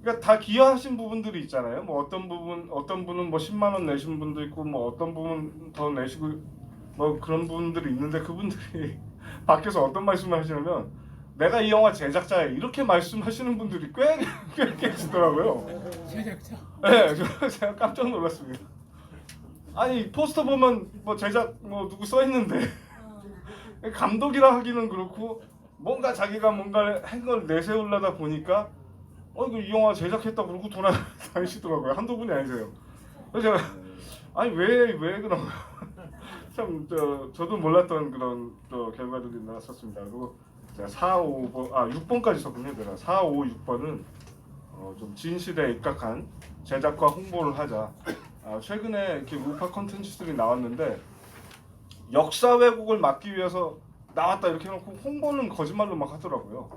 그러니까 다 기여하신 부분들이 있잖아요. 뭐 어떤 분은 뭐 10만 원 내신 분도 있고 뭐 어떤 부분 더 내시고 뭐 그런 분들이 있는데 그분들이 밖에서 어떤 말씀을 하시냐면 내가 이 영화 제작자야 이렇게 말씀하시는 분들이 꽤 계시더라고요. 제작자. 네, 제가 깜짝 놀랐습니다. 아니 포스터 보면 뭐 제작 뭐 누구 써 있는데 감독이라 하기는 그렇고 뭔가 자기가 뭔가를 한 걸 내세우려다 보니까 이거 이 영화 제작했다 그러고 돌아다니시더라고요. 한두 분이 아니세요. 그래서 제가 아니 왜 그런 참 저도 몰랐던 그런 결과들이 나왔었습니다. 그리고 제가 4, 5번 6번까지 썼군요. 제가 4, 5, 6번은 좀 진실에 입각한 제작과 홍보를 하자. 최근에 이렇게 우파 컨텐츠들이 나왔는데 역사 왜곡을 막기 위해서 나왔다 이렇게 해놓고 홍보는 거짓말로 막 하더라고요.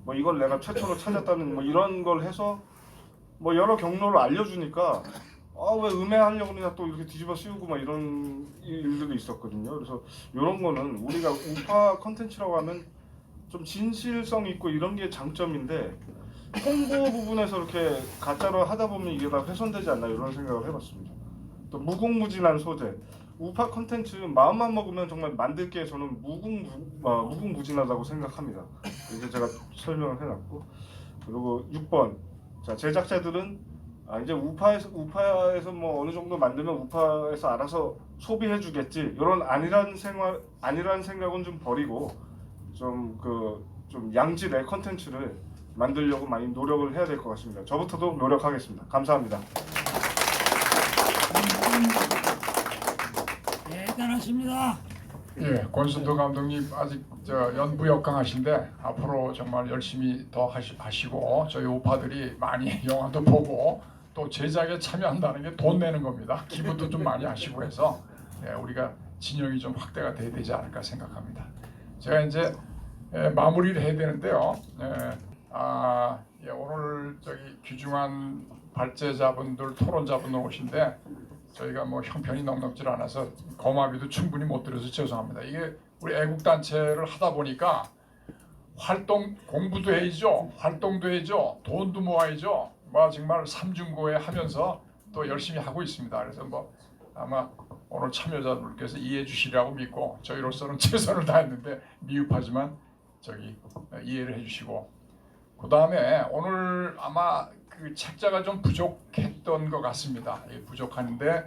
뭐 이걸 내가 최초로 찾았다는 뭐 이런 걸 해서 뭐 여러 경로를 알려주니까 왜 음해하려고 그러냐 또 이렇게 뒤집어 씌우고 막 이런 일들도 있었거든요. 그래서 이런 거는 우리가 우파 컨텐츠라고 하면 좀 진실성 있고 이런 게 장점인데 홍보 부분에서 이렇게 가짜로 하다 보면 이게 다 훼손되지 않나 이런 생각을 해봤습니다. 또 무궁무진한 소재 우파 컨텐츠 마음만 먹으면 정말 만들 게 저는 무궁무진하다고 생각합니다. 이제 제가 설명을 해놨고 그리고 6번 자 제작자들은 이제 우파에서 뭐 어느 정도 만들면 우파에서 알아서 소비해주겠지 이런 아니란 생각은 좀 버리고 좀 양질의 컨텐츠를 만들려고 많이 노력을 해야 될 것 같습니다. 저부터도 노력하겠습니다. 감사합니다. 네. 대단하십니다. 예, 권순도 감독님 아직 연부 역강하신데 앞으로 정말 열심히 더 하시고 저희 오파들이 많이 영화도 보고 또 제작에 참여한다는 게 돈 내는 겁니다. 기부도 좀 많이 하시고 해서 예, 우리가 진영이 좀 확대가 돼야 되지 않을까 생각합니다. 제가 이제 마무리를 해야 되는데요. 오늘 귀중한 발제자분들, 토론자분들 오신데 저희가 뭐 형편이 넉넉질 않아서 거마비도 충분히 못 드려서 죄송합니다. 이게 우리 애국단체를 하다 보니까 공부도 해야죠, 활동도 해야죠, 돈도 모아야죠. 뭐 정말 삼중고에 하면서 또 열심히 하고 있습니다. 그래서 뭐 아마 오늘 참여자분께서 이해해 주시리라고 믿고 저희로서는 최선을 다했는데 미흡하지만 이해를 해주시고 그 다음에 오늘 아마 그 책자가 좀 부족했던 것 같습니다. 부족한데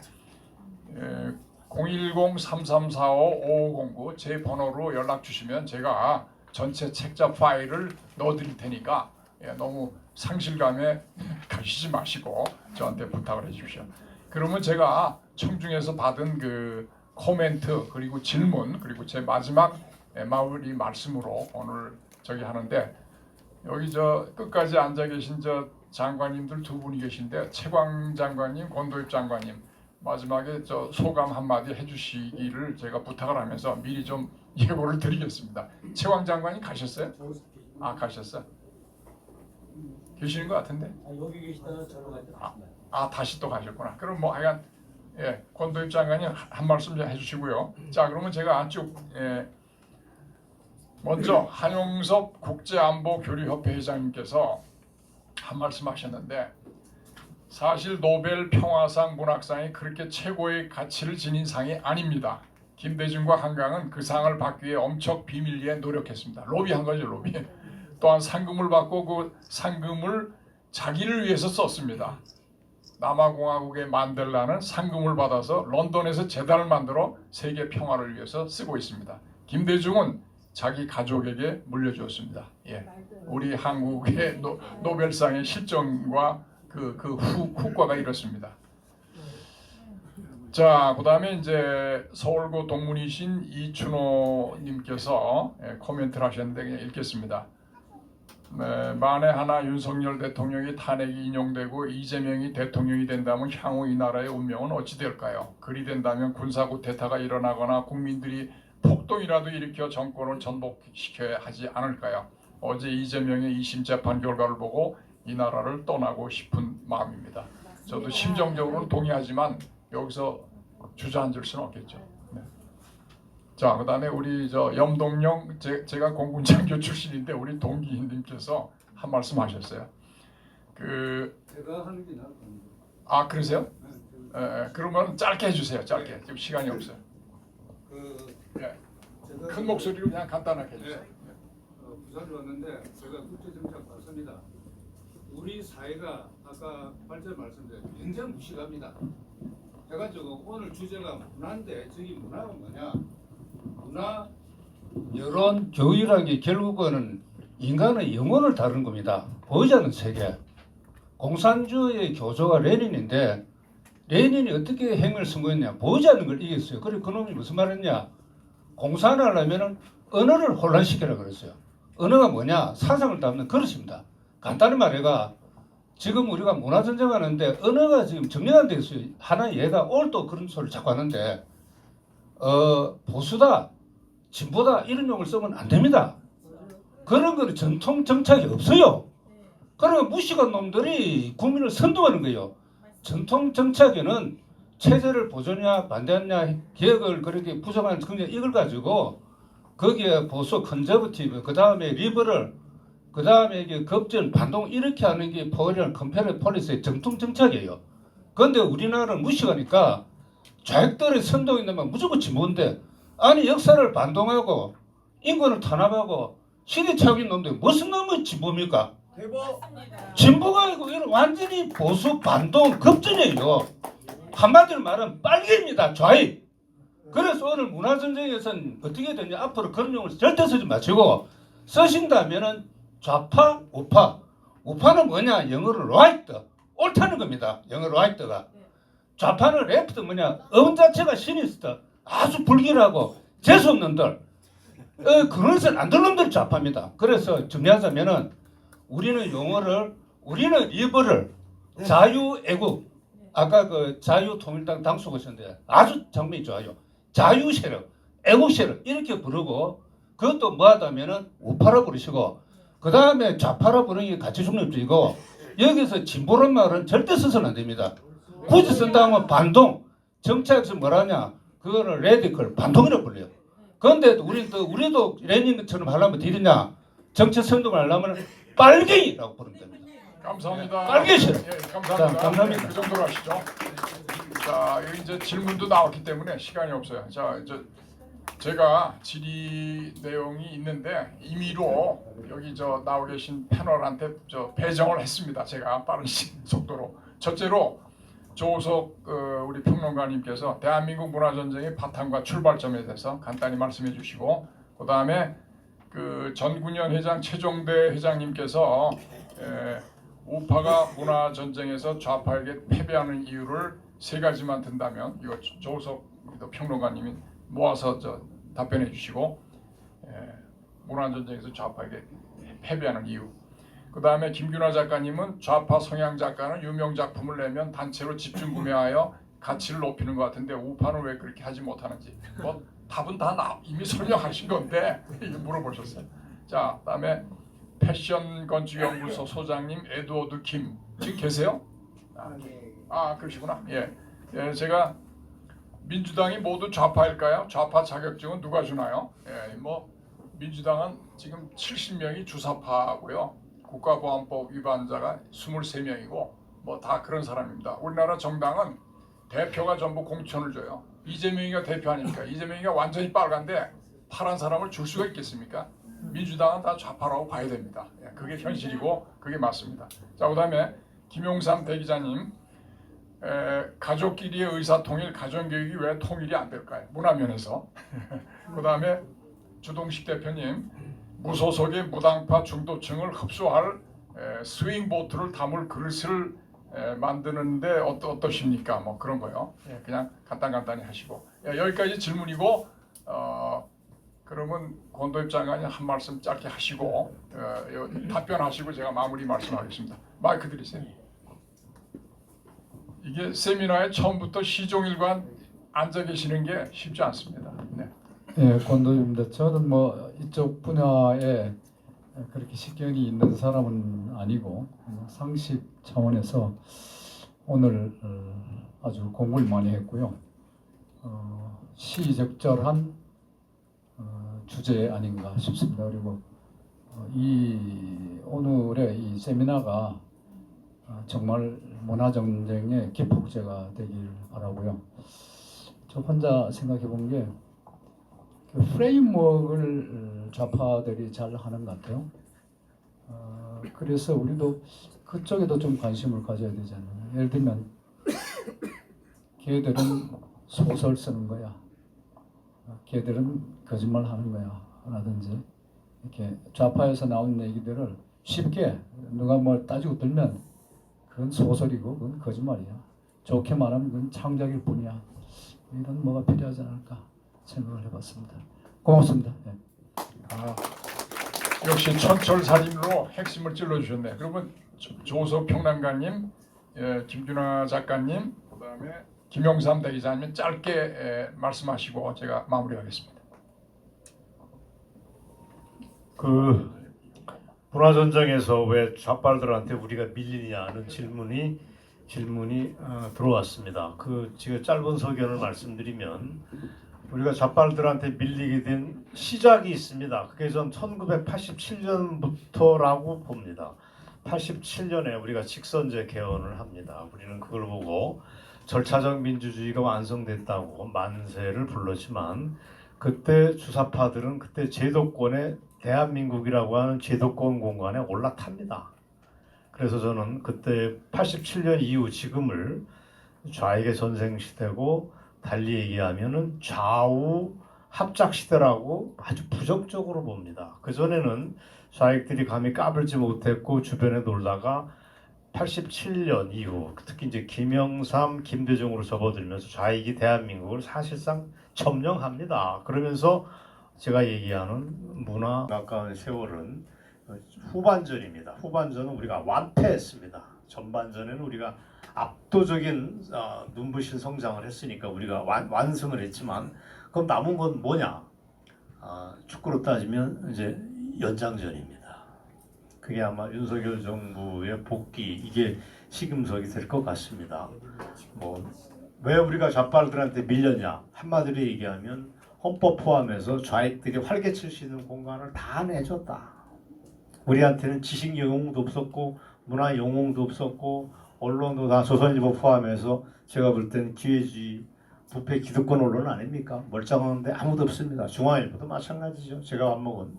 010-3345-5509 제 번호로 연락 주시면 제가 전체 책자 파일을 넣어드릴 테니까 너무 상실감에 가시지 마시고 저한테 부탁을 해주십시오. 그러면 제가 청중에서 받은 그 코멘트 그리고 질문 그리고 제 마지막 마무리 말씀으로 오늘 하는데 여기 끝까지 앉아 계신 장관님들 두 분이 계신데 최광 장관님, 권도입 장관님 마지막에 소감 한마디 해주시기를 제가 부탁을 하면서 미리 좀 예고를 드리겠습니다. 최광 장관님 가셨어요? 아 가셨어? 계시는 것 같은데? 여기 계시다가 저로 갔다. 다시 또 가셨구나. 그럼 뭐 하여간 권도입 장관님 한 말씀 좀 해주시고요. 자 그러면 제가 쭉 먼저 한용섭 국제안보교류협회 회장님께서 한 말씀 하셨는데 사실 노벨 평화상 문학상이 그렇게 최고의 가치를 지닌 상이 아닙니다. 김대중과 한강은 그 상을 받기 위해 엄청 비밀리에 노력했습니다. 로비한 거죠, 로비. 또한 상금을 받고 그 상금을 자기를 위해서 썼습니다. 남아공화국의 만델라는 상금을 받아서 런던에서 재단을 만들어 세계 평화를 위해서 쓰고 있습니다. 김대중은 자기 가족에게 물려주었습니다. 우리 한국의 노벨상의 실정과 그 후과가 이렇습니다. 자, 그다음에 이제 서울고 동문이신 이춘호님께서 코멘트를 하셨는데 그냥 읽겠습니다. 만에 하나 윤석열 대통령이 탄핵이 인용되고 이재명이 대통령이 된다면 향후 이 나라의 운명은 어찌 될까요? 그리 된다면 군사 쿠데타가 일어나거나 국민들이 폭동이라도 일으켜 정권을 전복시켜야 하지 않을까요? 어제 이재명의 2심 재판 결과를 보고 이 나라를 떠나고 싶은 마음입니다. 저도 심정적으로는 동의하지만 여기서 주저앉을 수는 없겠죠. 네. 자, 그다음에 우리 염동영 제가 공군장교 출신인데 우리 동기님께서 한 말씀 하셨어요. 제가 하는 게 나을 겁니다. 그러세요? 그러면 짧게 해주세요. 짧게. 지금 시간이 없어요. 큰 목소리로 그냥 간단하게 해주세요. 부산에 왔는데 제가 국제정책 봤습니다. 우리 사회가 아까 발제 말씀드린 굉장히 무식합니다. 해가지고 오늘 주제가 문화인데 저기 문화가 뭐냐? 문화 여론 교육이라는 게 결국은 인간의 영혼을 다루는 겁니다. 보이지 않는 세계. 공산주의의 교조가 레닌인데 레닌이 어떻게 행을 선고했냐? 보이지 않는 걸 이겼어요. 그리고 그놈이 무슨 말했냐? 공산을 하려면 언어를 혼란시키라 그랬어요. 언어가 뭐냐? 사상을 담는 그릇입니다. 간단히 말해가 지금 우리가 문화전쟁 하는데 언어가 지금 정리가 안 돼 있어요. 하나의 얘가 오늘 또 그런 소리를 자꾸 하는데 보수다, 진보다 이런 용어를 쓰면 안 됩니다. 그런 거는 전통 정착이 없어요. 그러면 무식한 놈들이 국민을 선동하는 거예요. 전통 정착에는 체제를 보존하냐 반대하냐 개혁을 그렇게 부정하는 이걸 가지고 거기에 보수 컨저버티브 그 다음에 리버럴 그 다음에 이게 급전 반동 이렇게 하는 게 포리언 컴페리 폴리스의 정통 정착이에요. 그런데 우리나라는 무식하니까 좌익들의 선동이 나면 무조건 진보인데 아니 역사를 반동하고 인권을 탄압하고 시대 차적인 놈들 무슨 놈의 진보입니까? 진보가 아니고 이런 완전히 보수 반동 급전이에요. 한마디로 말하면 빨개입니다. 좌익. 그래서 오늘 문화전쟁에서는 어떻게 되냐 앞으로 그런 용어를 절대 쓰지 마시고 쓰신다면은 좌파, 우파. 우파는 뭐냐? 영어로 right. 옳다는 겁니다. 영어로 right가. 좌파는 left 뭐냐? 음 자체가 시니스트. 아주 불길하고 재수없는들 그런 짓을 안 들 놈들 좌파입니다. 그래서 정리하자면은 우리는 리버럴 자유애국 아까 그 자유통일당 당수하셨는데 아주 장면이 좋아요. 자유세력, 애국세력 이렇게 부르고 그것도 뭐하다면은 우파라 부르시고 그 다음에 좌파라 부르는 게 가치중립주의고 여기서 진보란 말은 절대 써서는 안 됩니다. 굳이 쓴다 하면 반동, 정치학에서 뭐라냐 그거를 레디컬 반동이라고 불려요. 그런데 우리도 레닌처럼 하려면 어디냐 정치 선동을 하려면 빨갱이라고 부르면 됩니다. 감사합니다. 빨개셔. 예, 감사합니다. 자, 감사합니다. 그 정도로 하시죠. 자, 여기 이제 질문도 나왔기 때문에 시간이 없어요. 자, 이제 제가 질의 내용이 있는데 임의로 여기 나와 계신 패널한테 배정을 했습니다. 제가 빠른 속도로. 첫째로 조우석 우리 평론가님께서 대한민국 문화전쟁의 바탕과 출발점에 대해서 간단히 말씀해 주시고 그 다음에 그 전군현 회장 최종대 회장님께서 우파가 문화전쟁에서 좌파에게 패배하는 이유를 세 가지만 든다면 이거 조우석 평론가님이 모아서 답변해 주시고 문화전쟁에서 좌파에게 패배하는 이유. 그 다음에 김균하 작가님은 좌파 성향 작가는 유명 작품을 내면 단체로 집중 구매하여 가치를 높이는 것 같은데 우파는 왜 그렇게 하지 못하는지 뭐 답은 다 이미 설명하신 건데 물어보셨어요. 자, 그다음에 패션 건축연구소 소장님 에드워드 김 지금 계세요? 그러시구나. 예, 제가 민주당이 모두 좌파일까요? 좌파 자격증은 누가 주나요? 예, 뭐 민주당은 지금 70명이 주사파고요. 국가보안법 위반자가 23명이고 뭐 다 그런 사람입니다. 우리나라 정당은 대표가 전부 공천을 줘요. 이재명이가 대표 아닙니까? 이재명이가 완전히 빨간데 파란 사람을 줄 수가 있겠습니까? 민주당은 다 좌파라고 봐야 됩니다. 예, 그게 현실이고 그게 맞습니다. 자, 그다음에 김용삼 대기자님, 가족끼리의 의사통일, 가정교육이 왜 통일이 안 될까요? 문화면에서. 그다음에 주동식 대표님, 무소속의 무당파 중도층을 흡수할 스윙보트를 담을 그릇을 만드는데 어떠십니까? 뭐 그런 거요. 예, 그냥 간단히 하시고. 예, 여기까지 질문이고 그러면 권도입 장관이 한 말씀 짧게 하시고 답변하시고 제가 마무리 말씀하겠습니다. 마이크 드리세요. 이게 세미나에 처음부터 시종일관 앉아 계시는 게 쉽지 않습니다. 네. 예, 권도입니다. 저는 뭐 이쪽 분야에 그렇게 식견이 있는 사람은 아니고 상식 차원에서 오늘 아주 공부를 많이 했고요. 시적절한 주제 아닌가 싶습니다. 그리고 이 오늘의 이 세미나가 정말 문화전쟁의 기폭제가 되길 바라고요. 저 혼자 생각해 본 게 그 프레임워크를 좌파들이 잘 하는 것 같아요. 그래서 우리도 그쪽에도 좀 관심을 가져야 되잖아요. 예를 들면 걔들은 소설 쓰는 거야. 걔들은 거짓말 하는 거야. 라든지 이렇게 좌파에서 나온 얘기들을 쉽게 누가 뭘 따지고 들면 그건 소설이고 그건 거짓말이야. 좋게 말하면 그건 창작일 뿐이야. 이런 뭐가 필요하지 않을까 생각을 해봤습니다. 고맙습니다. 네. 역시 촌철살인으로 핵심을 찔러주셨네. 그러면 조석 평론가님, 김균하 작가님, 그다음에 김용삼 대기자님 짧게 말씀하시고 제가 마무리하겠습니다. 그 문화전쟁에서 왜 좌빨들한테 우리가 밀리냐는 질문이 들어왔습니다. 지금 짧은 소견을 말씀드리면 우리가 좌빨들한테 밀리게 된 시작이 있습니다. 그게 전 1987년부터라고 봅니다. 87년에 우리가 직선제 개헌을 합니다. 우리는 그걸 보고 절차적 민주주의가 완성됐다고 만세를 불렀지만 그때 주사파들은 그때 제도권에 대한민국이라고 하는 제도권 공간에 올라탑니다. 그래서 저는 그때 87년 이후 지금을 좌익의 전생 시대고 달리 얘기하면은 좌우 합작 시대라고 아주 부정적으로 봅니다. 그 전에는 좌익들이 감히 까불지 못했고 주변에 놀다가 87년 이후 특히 이제 김영삼, 김대중으로 접어들면서 좌익이 대한민국을 사실상 점령합니다. 그러면서 제가 얘기하는 문화 가까운 세월은 후반전입니다. 후반전은 우리가 완패했습니다. 전반전에는 우리가 압도적인 눈부신 성장을 했으니까 우리가 완승을 했지만 그럼 남은 건 뭐냐? 축구로 따지면 이제 연장전입니다. 그게 아마 윤석열 정부의 복귀 이게 시금석이 될 것 같습니다. 뭐 왜 우리가 좌빨들한테 밀렸냐? 한마디로 얘기하면 헌법 포함해서 좌익들이 활개칠 수 있는 공간을 다 내줬다. 우리한테는 지식 영웅도 없었고 문화 영웅도 없었고 언론도 다 조선일보 포함해서 제가 볼 때는 기회주의 부패 기득권 언론 아닙니까? 멀쩡한데 아무도 없습니다. 중앙일보도 마찬가지죠. 제가 밥먹은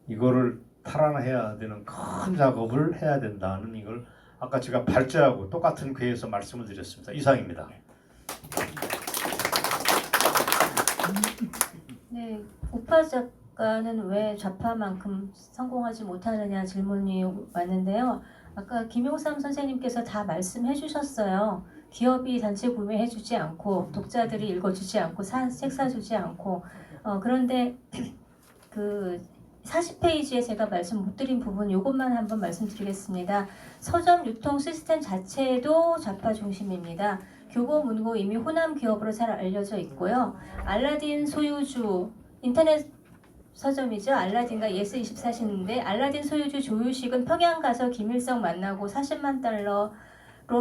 이거를 탈환해야 되는 큰 작업을 해야 된다는 이걸 아까 제가 발제하고 똑같은 회에서 말씀을 드렸습니다. 이상입니다. 네, 우파 작가는 왜 좌파만큼 성공하지 못하느냐 질문이 왔는데요. 아까 김용삼 선생님께서 다 말씀해 주셨어요. 기업이 단체 구매해주지 않고 독자들이 읽어주지 않고 책 사주지 않고 그런데 그 40페이지에 제가 말씀 못 드린 부분 이것만 한번 말씀드리겠습니다. 서점 유통 시스템 자체도 좌파 중심입니다. 교보 문고 이미 호남 기업으로 잘 알려져 있고요. 알라딘 소유주 인터넷 서점이죠. 알라딘과 예스24시인데 알라딘 소유주 조유식은 평양 가서 김일성 만나고 40만 달러로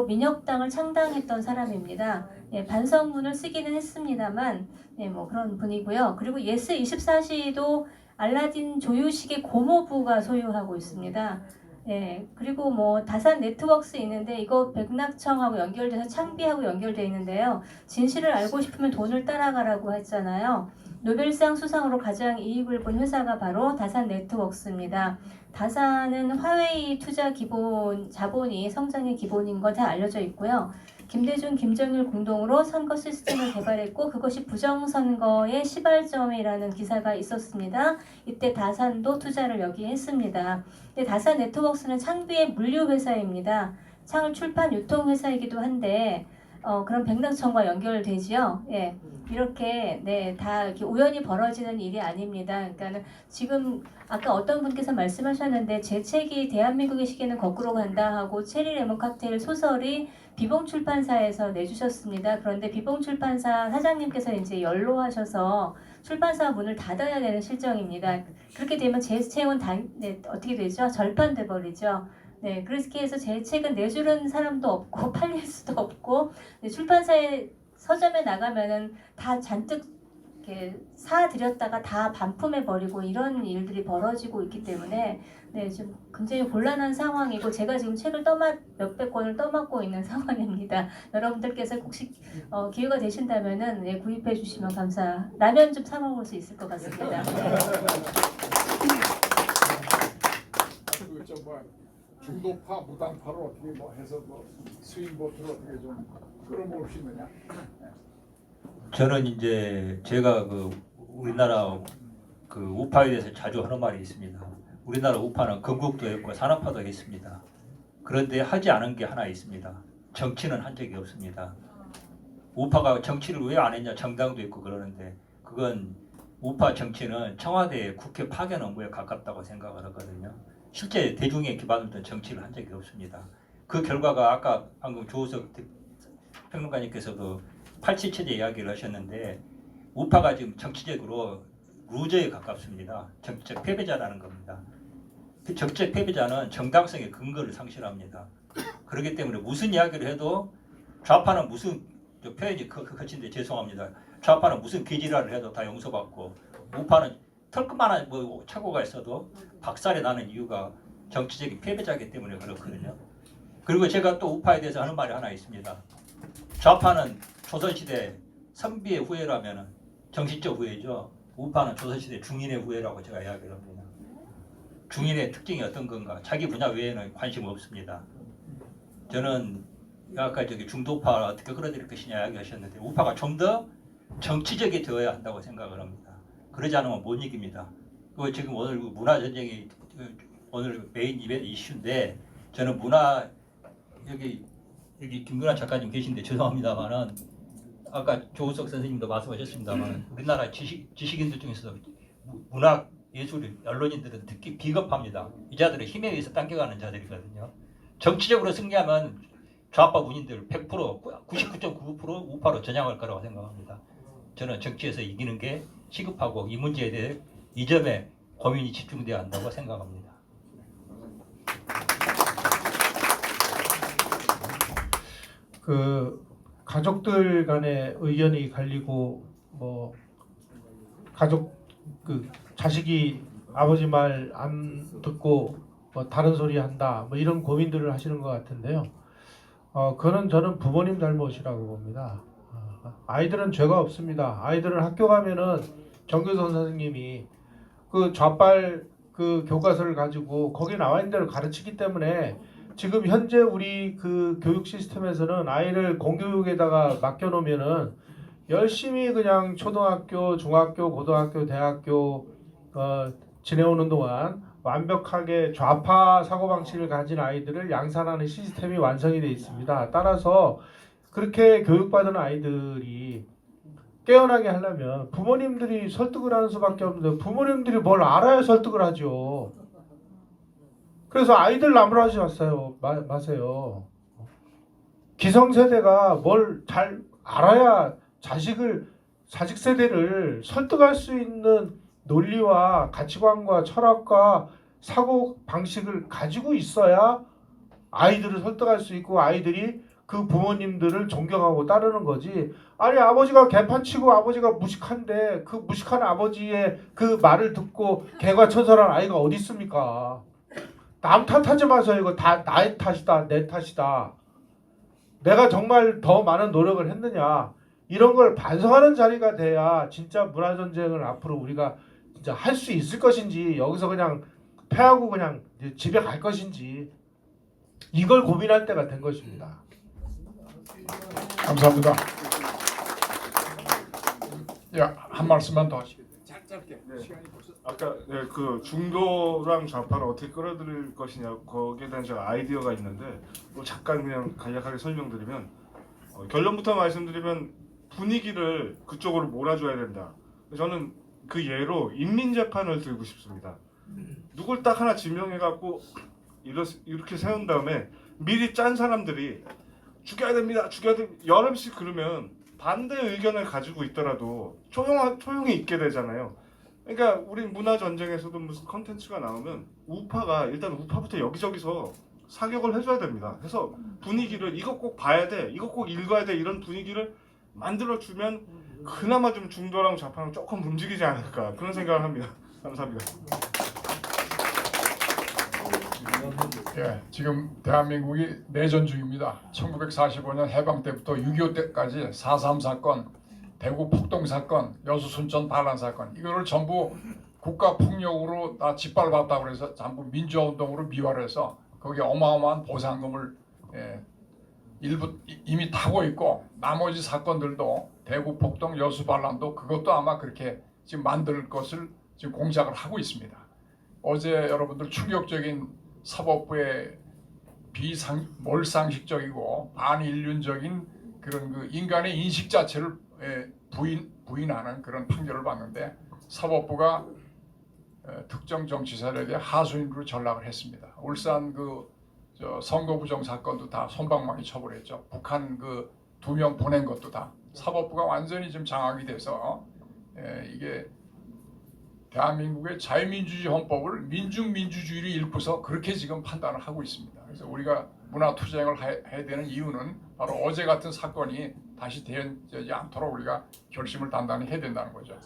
민혁당을 창당했던 사람입니다. 예, 반성문을 쓰기는 했습니다만 뭐 그런 분이고요. 그리고 예스24시도 알라딘 조유식의 고모부가 소유하고 있습니다. 예, 그리고 뭐 다산 네트워크스 있는데 이거 백낙청하고 연결돼서 창비하고 연결돼 있는데요. 진실을 알고 싶으면 돈을 따라가라고 했잖아요. 노벨상 수상으로 가장 이익을 본 회사가 바로 다산 네트워크스입니다. 다산은 화웨이 투자 기본 자본이 성장의 기본인 거 다 알려져 있고요. 김대중, 김정일 공동으로 선거 시스템을 개발했고 그것이 부정선거의 시발점이라는 기사가 있었습니다. 이때 다산도 투자를 여기에 했습니다. 근데 다산 네트워크스는 창비의 물류회사입니다. 창을 출판 유통회사이기도 한데 그런 백낙청과 연결되지요. 예, 이렇게 다 이렇게 우연히 벌어지는 일이 아닙니다. 그러니까 지금 아까 어떤 분께서 말씀하셨는데 제 책이 대한민국의 시계는 거꾸로 간다 하고 체리 레몬 칵테일 소설이 비봉출판사에서 내주셨습니다. 그런데 비봉출판사 사장님께서 이제 연로하셔서 출판사 문을 닫아야 되는 실정입니다. 그렇게 되면 제 책은 어떻게 되죠? 절판돼 버리죠. 네, 그렇게 해서 제 책은 내주는 사람도 없고 팔릴 수도 없고 출판사에 서점에 나가면은 다 잔뜩 이렇게 사들였다가 다 반품해 버리고 이런 일들이 벌어지고 있기 때문에 좀 굉장히 곤란한 상황이고 제가 지금 책을 몇백 권을 떠맡고 있는 상황입니다. 여러분들께서 혹시 기회가 되신다면은 구입해 주시면 라면 좀 사 먹을 수 있을 것 같습니다. 중도파, 무당파를 어떻게 해서 스윙 보트를 어떻게 좀 끌어모을 수 있느냐? 저는 이제 제가 우리나라 우파에 대해서 자주 하는 말이 있습니다. 우리나라 우파는 건국도 했고 산업화도 했습니다. 그런데 하지 않은 게 하나 있습니다. 정치는 한 적이 없습니다. 우파가 정치를 왜 안 했냐 정당도 있고 그러는데 그건 우파 정치는 청와대 국회 파견 업무에 가깝다고 생각을 하거든요. 실제 대중에 기반으로 된 정치를 한 적이 없습니다. 그 결과가 아까 방금 조우석 평론가님께서도 87체제 이야기를 하셨는데 우파가 지금 정치적으로 루저에 가깝습니다. 정치적 패배자라는 겁니다. 그 정치적 패배자는 정당성의 근거를 상실합니다. 그렇기 때문에 무슨 이야기를 해도 좌파는 무슨 표현이 거친데 죄송합니다. 좌파는 무슨 개지랄을 해도 다 용서받고 우파는 털끝만한 착오가 있어도 박살이 나는 이유가 정치적인 패배자이기 때문에 그렇거든요. 그리고 제가 또 우파에 대해서 하는 말이 하나 있습니다. 좌파는 조선시대 선비의 후예라면 정신적 후예죠. 우파는 조선시대 중인의 후예라고 제가 이야기를 합니다. 중인의 특징이 어떤 건가? 자기 분야 외에는 관심 없습니다. 저는 아까 중도파 어떻게 끌어들일 것이냐 이야기하셨는데 우파가 좀 더 정치적이 되어야 한다고 생각을 합니다. 그러지 않으면 못 이깁니다. 그 지금 오늘 문화 전쟁이 오늘 메인 이슈인데 저는 문화 여기 김근환 작가님 계신데 죄송합니다만은 아까 조우석 선생님도 말씀하셨습니다만 우리나라 지식인들 중에서도 문학 예술 언론인들은 특히 비겁합니다. 이 자들은 힘에 의해서 당겨가는 자들이거든요. 정치적으로 승리하면 좌파 문인들 100% 99.99% 우파로 전향할 거라고 생각합니다. 저는 정치에서 이기는 게 시급하고 이 문제에 대해 이 점에 고민이 집중돼야 한다고 생각합니다. 그 가족들 간의 의견이 갈리고 뭐 가족 그 자식이 아버지 말 안 듣고 뭐 다른 소리 한다 뭐 이런 고민들을 하시는 것 같은데요. 그거는 저는 부모님 잘못이라고 봅니다. 아이들은 죄가 없습니다. 아이들은 학교 가면은 정교선 선생님이 그 좌빨 그 교과서를 가지고 거기 나와 있는 대로 가르치기 때문에 지금 현재 우리 그 교육 시스템에서는 아이를 공교육에다가 맡겨놓으면은 열심히 그냥 초등학교, 중학교, 고등학교, 대학교 지내오는 동안 완벽하게 좌파 사고방식을 가진 아이들을 양산하는 시스템이 완성이 되어 있습니다. 따라서 그렇게 교육받은 아이들이 깨어나게 하려면 부모님들이 설득을 하는 수밖에 없는데 부모님들이 뭘 알아야 설득을 하죠. 그래서 아이들 나무라지 마세요. 기성세대가 뭘 잘 알아야 자식 세대를 설득할 수 있는 논리와 가치관과 철학과 사고 방식을 가지고 있어야 아이들을 설득할 수 있고 아이들이 그 부모님들을 존경하고 따르는 거지. 아니 아버지가 개판치고 아버지가 무식한데 그 무식한 아버지의 그 말을 듣고 개과천선한 아이가 어디 있습니까? 남 탓하지 마세요. 이거 다 나의 탓이다. 내 탓이다. 내가 정말 더 많은 노력을 했느냐. 이런 걸 반성하는 자리가 돼야 진짜 문화전쟁을 앞으로 우리가 진짜 할 수 있을 것인지 여기서 그냥 패하고 그냥 집에 갈 것인지 이걸 고민할 때가 된 것입니다. 감사합니다. 한 말씀만 더 하시죠. 아까 그 중도랑 좌파를 어떻게 끌어들일 것이냐 거기에 대한 제가 아이디어가 있는데 뭐 잠깐 그냥 간략하게 설명드리면 결론부터 말씀드리면 분위기를 그쪽으로 몰아줘야 된다. 저는 그 예로 인민재판을 들고 싶습니다. 누굴 딱 하나 지명해갖고 이렇게 세운 다음에 미리 짠 사람들이 죽여야 됩니다. 죽여야 됩니다. 여름씩 그러면 반대 의견을 가지고 있더라도 조용히 있게 되잖아요. 그러니까 우리 문화 전쟁에서도 무슨 컨텐츠가 나오면 일단 우파부터 여기저기서 사격을 해줘야 됩니다. 해서 분위기를 이거 꼭 봐야 돼, 이거 꼭 읽어야 돼 이런 분위기를 만들어주면 그나마 좀 중도랑 좌파랑 조금 움직이지 않을까 그런 생각을 합니다. 감사합니다. 지금 대한민국이 내전 중입니다. 1945년 해방 때부터 6.25 때까지 4.3 사건, 대구 폭동 사건, 여수 순천 반란 사건 이거를 전부 국가 폭력으로 다 짓밟았다고 해서 전부 민주화 운동으로 미화해서 거기에 어마어마한 보상금을 일부 이미 타고 있고 나머지 사건들도 대구 폭동, 여수 반란도 그것도 아마 그렇게 지금 만들 것을 지금 공작을 하고 있습니다. 어제 여러분들 충격적인 사법부의 몰상식적이고 반인륜적인 그런 그 인간의 인식 자체를 부인하는 그런 판결을 받는데 사법부가 특정 정치사에 대해 하수인으로 전락을 했습니다. 울산 선거부정 사건도 다 솜방망이 처벌했죠. 북한 2명 보낸 것도 다 사법부가 완전히 지금 장악이 돼서 이게 대한민국의 자유민주주의 헌법을 민중민주주의를 읽고서 그렇게 지금 판단을 하고 있습니다. 그래서 우리가 문화투쟁을 해야 되는 이유는 바로 어제 같은 사건이 다시 되지 않도록 우리가 결심을 단단히 해야 된다는 거죠.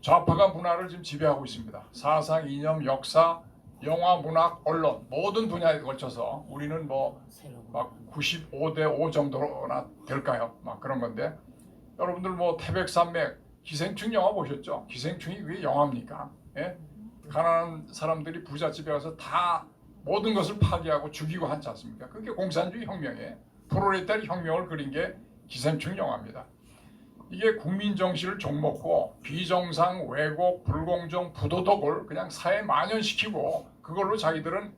좌파가 문화를 지금 지배하고 있습니다. 사상, 이념, 역사, 영화, 문학, 언론 모든 분야에 걸쳐서 우리는 막 95대5 정도나 될까요? 막 그런 건데 여러분들 태백산맥 기생충 영화 보셨죠? 기생충이 왜 영화입니까? 가난한 사람들이 부잣집에 가서 다 모든 것을 파괴하고 죽이고 하지 않습니까? 그게 공산주의 혁명에 프롤레타리 혁명을 그린 게 기생충 영화입니다. 이게 국민 정신을 종먹고 비정상, 왜곡, 불공정, 부도덕을 그냥 사회에 만연시키고 그걸로 자기들은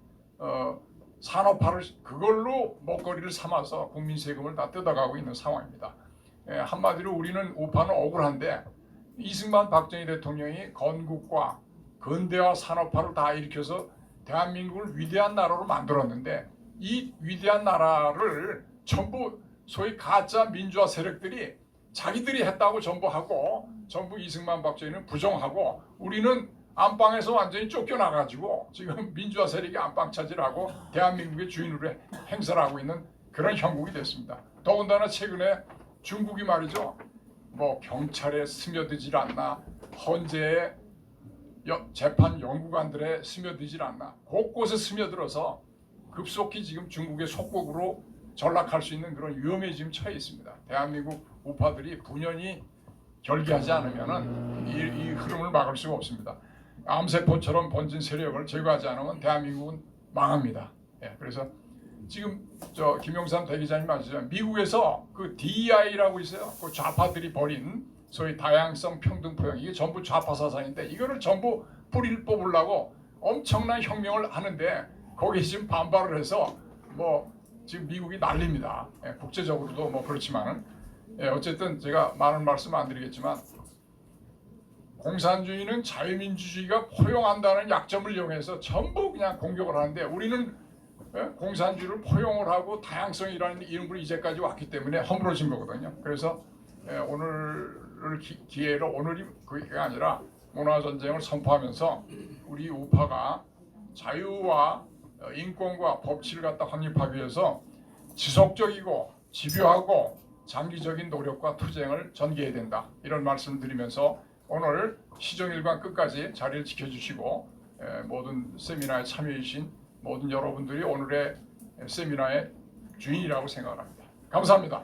산업화를 그걸로 먹거리를 삼아서 국민 세금을 다 뜯어가고 있는 상황입니다. 한마디로 우리는 우파는 억울한데 이승만 박정희 대통령이 건국과 근대화 산업화를 다 일으켜서 대한민국을 위대한 나라로 만들었는데 이 위대한 나라를 전부 소위 가짜 민주화 세력들이 자기들이 했다고 전부 하고 전부 이승만 박정희는 부정하고 우리는 안방에서 완전히 쫓겨나가지고 지금 민주화 세력이 안방 차지하고 대한민국의 주인으로 행사를 하고 있는 그런 형국이 됐습니다. 더군다나 최근에 중국이 말이죠. 뭐 경찰에 스며들질 않나 헌재에 재판 연구관들에 스며들질 않나 곳곳에 스며들어서 급속히 지금 중국의 속국으로 전락할 수 있는 그런 위험에 지금 처해 있습니다. 대한민국 우파들이 분연히 결기하지 않으면은 이 흐름을 막을 수가 없습니다. 암세포처럼 번진 세력을 제거하지 않으면 대한민국은 망합니다. 그래서 지금 저 김영삼 대기자님 아시죠? 미국에서 그 DEI라고 있어요. 그 좌파들이 벌인 소위 다양성 평등 포용 이게 전부 좌파 사상인데 이거를 전부 뿌리를 뽑으려고 엄청난 혁명을 하는데 거기에 지금 반발을 해서 뭐 지금 미국이 난립니다. 국제적으로도 뭐 그렇지만은 어쨌든 제가 많은 말씀 안 드리겠지만 공산주의는 자유민주주의가 포용한다는 약점을 이용해서 전부 그냥 공격을 하는데 우리는 공산주의를 포용을 하고 다양성이라는 이름으로 이제까지 왔기 때문에 허물어진 거거든요. 그래서 오늘을 기회로 오늘이 그게 아니라 문화전쟁을 선포하면서 우리 우파가 자유와 인권과 법치를 갖다 확립하기 위해서 지속적이고 집요하고 장기적인 노력과 투쟁을 전개해야 된다. 이런 말씀을 드리면서 오늘 시정일관 끝까지 자리를 지켜주시고 모든 세미나에 참여해 주신 모든 여러분들이 오늘의 세미나의 주인이라고 생각합니다. 감사합니다.